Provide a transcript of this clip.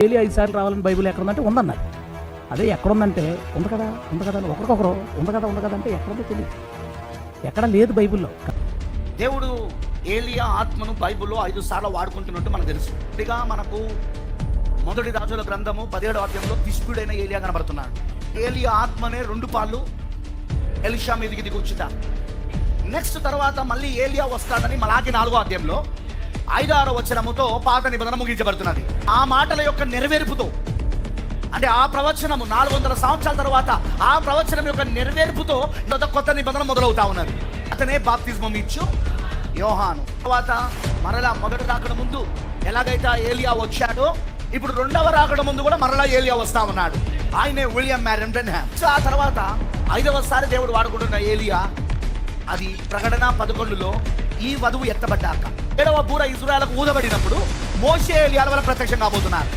Daily 5 సార్లు రావాలని Bible ఎక్కడ ఉందంటే ఉందన్నారు. అదే ఎక్కడుందంటే ఉంది కదా అని ఒకరికొకరు ఉంది కదా అంటే ఎక్కడుందో తెలియదు, ఎక్కడ లేదు బైబిల్లో. దేవుడు ఏలియా ఆత్మను బైబిల్లో 5 సార్లు వాడుకుంటున్నట్టు మనకు తెలుసు. ఇదిగా మనకు మొదటి రాజుల గ్రంథము 17వ అధ్యాయంలో తిష్బుడైన ఏలియా కనబడుతున్నాడు. ఏలియా ఆత్మనే 2 పాలు ఎలీషా మీదకి దిగుచ్చుట. నెక్స్ట్ తర్వాత మళ్ళీ ఏలియా వస్తాడని మలాకి 4వ అధ్యాయంలో 5-6 వచనముతో పాత నిబంధన ముగించబడుతున్నది. ఆ మాటల యొక్క నెరవేర్పుతో, అంటే ఆ ప్రవచనము 400 సంవత్సరాల తర్వాత ఆ ప్రవచనం యొక్క నెరవేర్పుతో కొత్త నిబంధన మొదలవుతా ఉన్నది. అతనే బాప్తిజమం ఇచ్చు యోహాను. తర్వాత మరలా మొదటి రాకడ ముందు ఎలాగైతే ఏలియా వచ్చాడో, ఇప్పుడు 2వ రాకడ ముందు కూడా మరలా ఏలియా వస్తా ఉన్నాడు. ఆయనే విలియం మ్యారన్ బ్రెన్హామ్. ఆ తర్వాత 5వసారి దేవుడు వాడుకుంటున్న ఏలియా, అది ప్రకటన 11లో ఈ వధువు ఎత్తబడ్డాక 7వ బూర ఇజ్రాయెలుకు ఊదబడినప్పుడు మోషే ఏలియాల వల్ల ప్రత్యక్షం కాబోతున్నారు.